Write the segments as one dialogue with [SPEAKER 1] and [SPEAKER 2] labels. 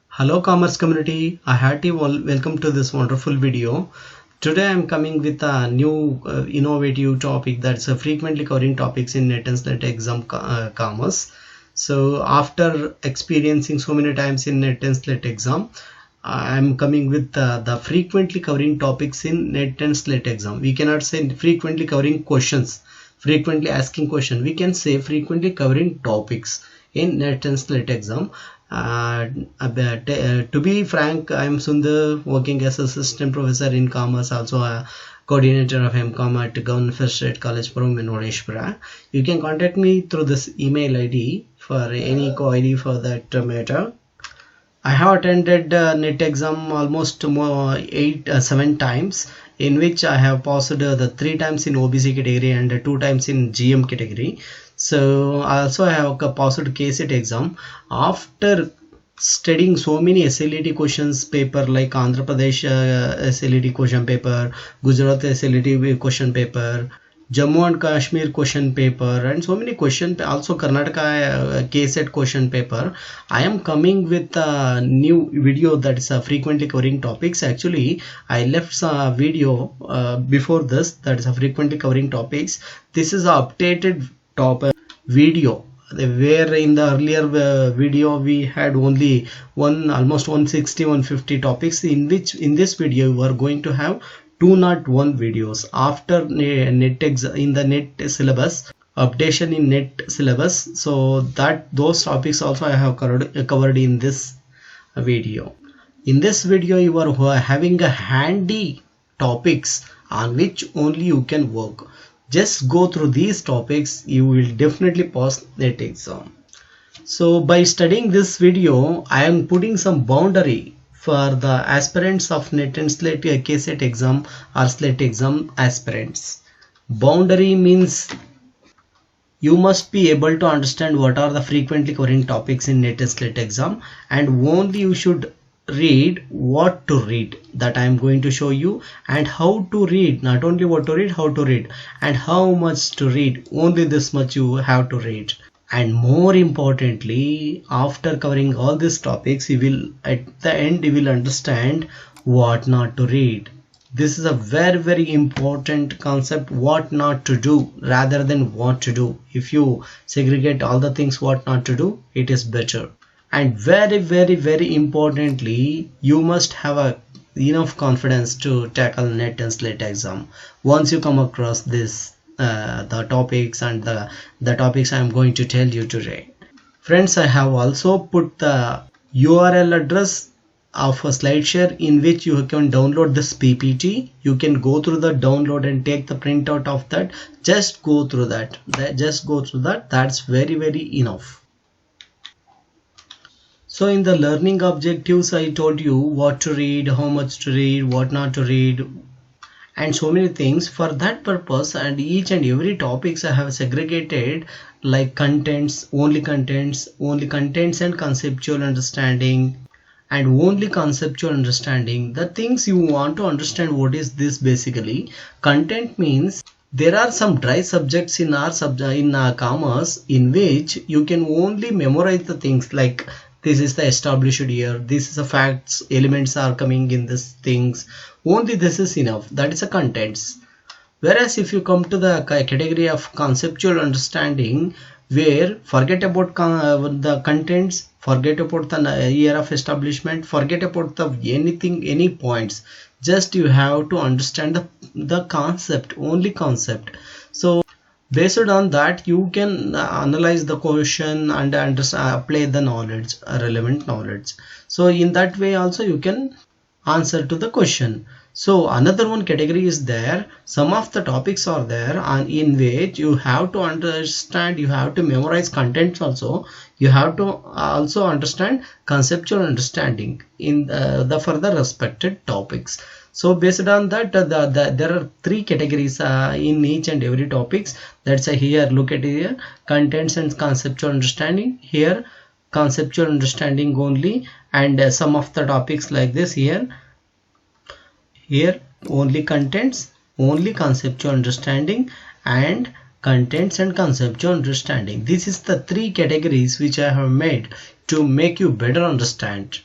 [SPEAKER 1] Hello commerce community, a hearty welcome to this wonderful video. Today I am coming with a new innovative topic, that's frequently covering topics in NET and SLET exam commerce. So after experiencing so many times in NET and SLET exam, I am coming with the frequently covering topics in NET and SLET exam. We cannot say frequently covering questions, frequently asking question. We can say frequently covering topics in NET and SLET exam. To be frank, I am Sundar, working as assistant professor in commerce, also a coordinator of MCOM at Government First State College from Vinodeshpura. You can contact me through this email ID for any query for that matter. I have attended NET exam almost 7 times, in which I have passed the 3 times in OBC category and 2 times in GM category. So also I have passed KSET exam. After studying so many SLET questions paper like Andhra Pradesh SLET question paper, Gujarat SLET question paper, Jammu and Kashmir question paper, and so many question, also Karnataka KSET question paper, I am coming with a new video that is frequently covering topics. Actually I left a video before this, that is frequently covering topics. This is an updated topic video, where in the earlier video we had only almost 150 topics, in which in this video we are going to have 201 videos after NET in the NET syllabus, updation in NET syllabus. So that those topics also I have covered in this video. In this video you are having a handy topics on which only you can work. Just go through these topics, you will definitely pass NET exam. So by studying this video, I am putting some boundary for the aspirants of NET and SLET KSET exam or SLET exam aspirants. Boundary means you must be able to understand what are the frequently covering topics in NET and SLET exam, and only you should read what to read, that I am going to show you, and how to read. Not only what to read, how to read, and how much to read. Only this much you have to read. And more importantly, after covering all these topics, you will at the end you will understand what not to read. This is a very important concept, what not to do rather than what to do. If you segregate all the things what not to do, it is better. And very importantly, you must have enough confidence to tackle NET and SLET exam once you come across this the topics and the topics I am going to tell you today. Friends, I have also put the URL address of a SlideShare in which you can download this PPT. You can go through the download and take the printout of that. Just go through that. That's very enough. So in the learning objectives, I told you what to read, how much to read, what not to read, and so many things. For that purpose, and each and every topics I have segregated like contents, only contents and conceptual understanding, and only conceptual understanding. The things you want to understand, what is this basically? Content means there are some dry subjects in our commerce in which you can only memorize the things like this is the established year, this is the facts, elements are coming in this things. Only this is enough. That is a contents. Whereas if you come to the category of conceptual understanding, where forget about the contents, forget about the year of establishment, forget about the anything, any points. Just you have to understand the concept, only concept. So based on that, you can analyze the question and apply the knowledge, relevant knowledge. So in that way also you can answer to the question. So another one category is there. Some of the topics are there and in which you have to understand, you have to memorize contents also. You have to also understand conceptual understanding in the further respected topics. So based on that, there are 3 categories in each and every topics. That's here, look at here, contents and conceptual understanding. Here conceptual understanding only, and some of the topics like this here only contents, only conceptual understanding, and contents and conceptual understanding. This is the three categories which I have made to make you better understand.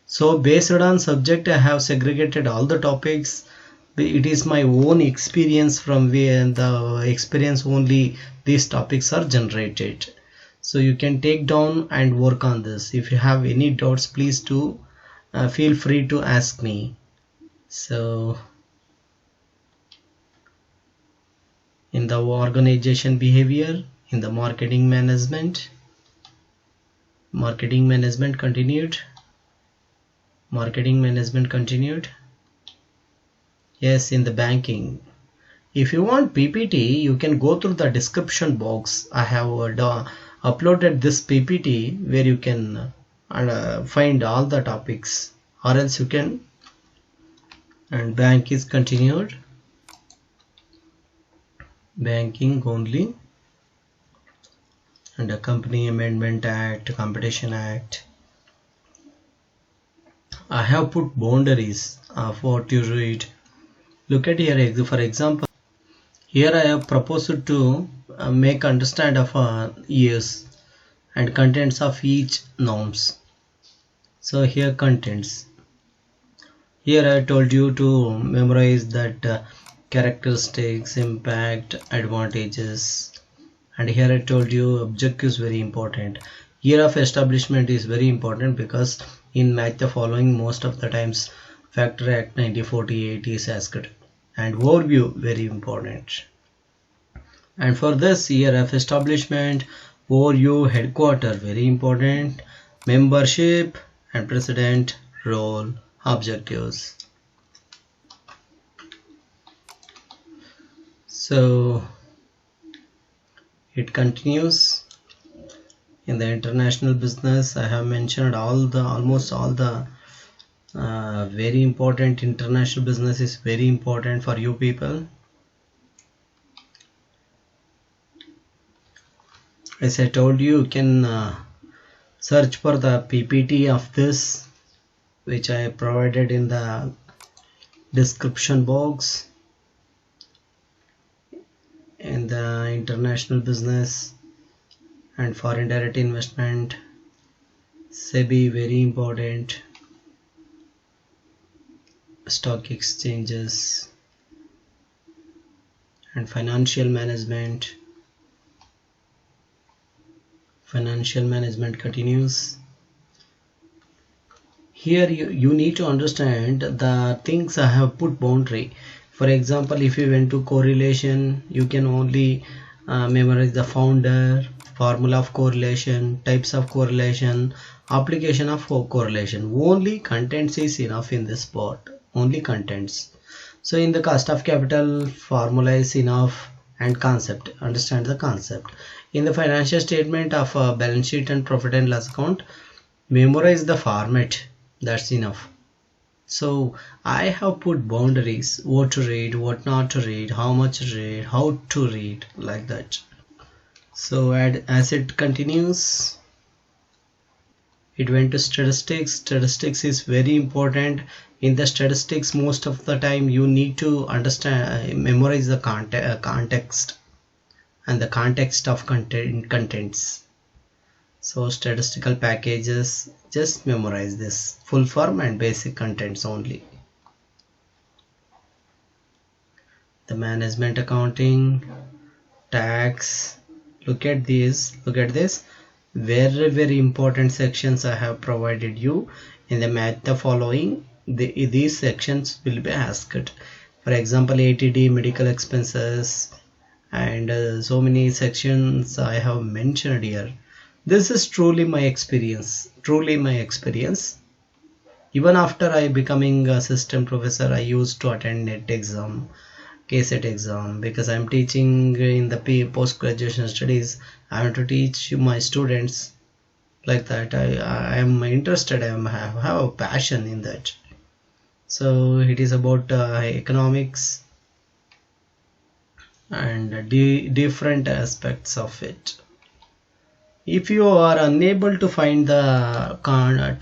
[SPEAKER 1] So based on subject, I have segregated all the topics. It is my own experience, from where the experience only these topics are generated. So you can take down and work on this. If you have any doubts, please do feel free to ask me. So in the organization behavior, in the marketing management continued. Marketing management continued. Yes, in the banking. If you want PPT, you can go through the description box. I have uploaded this PPT where you can find all the topics, or else you can. And bank is continued. Banking only. And the Company Amendment Act, Competition Act. I have put boundaries of what you read. Look at here, for example, here I have proposed to make understand of years and contents of each norms. So here contents. Here I told you to memorize that characteristics, impact, advantages, and here I told you objectives very important. Year of establishment is very important because in match the following most of the times Factor Act 1948 is asked, and overview very important. And for this, year of establishment, overview, headquarter very important, membership and president, role, objectives. So it continues. In the international business, I have mentioned almost all the very important. International business is very important for you people. As I told you, you can search for the PPT of this, which I provided in the description box. In the international business and foreign direct investment, SEBI very important, stock exchanges, and financial management. Financial management continues. Here you need to understand the things I have put boundary. For example, if you went to correlation, you can only memorize the founder, formula of correlation, types of correlation, application of correlation. Only contents is enough in this part. Only contents. So in the cost of capital, formula is enough, and concept. Understand the concept. In the financial statement of balance sheet and profit and loss account, memorize the format. That's enough. So I have put boundaries, what to read, what not to read, how much to read, how to read, like that. So as it continues, it went to statistics. Statistics is very important. In the statistics, most of the time you need to understand, memorize the context and the context of contents. So statistical packages, just memorize this full form and basic contents only. The management accounting, tax, look at this, very important sections I have provided you. In the match the following, these sections will be asked. For example, ATD, medical expenses, and so many sections I have mentioned here. This is truly my experience. Even after I becoming a assistant professor, I used to attend NET exam, KSET exam, because I'm teaching in the post-graduation studies. I want to teach my students like that. I am interested, I have a passion in that. So it is about economics and different aspects of it. If you are unable to find the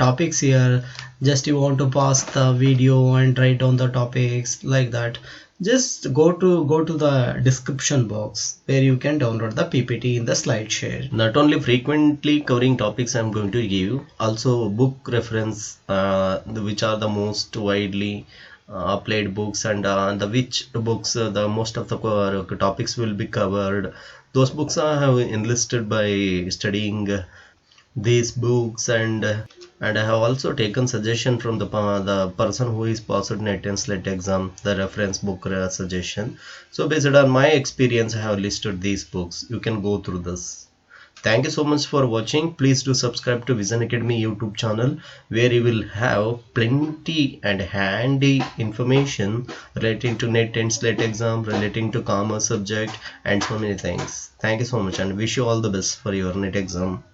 [SPEAKER 1] topics here, just you want to pause the video and write down the topics like that, just go to the description box where you can download the PPT in the slide share.
[SPEAKER 2] Not only frequently covering topics I'm going to give, also book reference, which are the most widely applied books, and the which books the most of the topics will be covered. Those books I have enlisted by studying these books, and I have also taken suggestion from the person who is passed NET and SLET exam, the reference book suggestion. So based on my experience, I have listed these books. You can go through this. Thank you so much for watching. Please do subscribe to Vision Academy YouTube channel, where you will have plenty and handy information relating to NET and SLET exam, relating to commerce subject, and so many things. Thank you so much, and wish you all the best for your NET exam.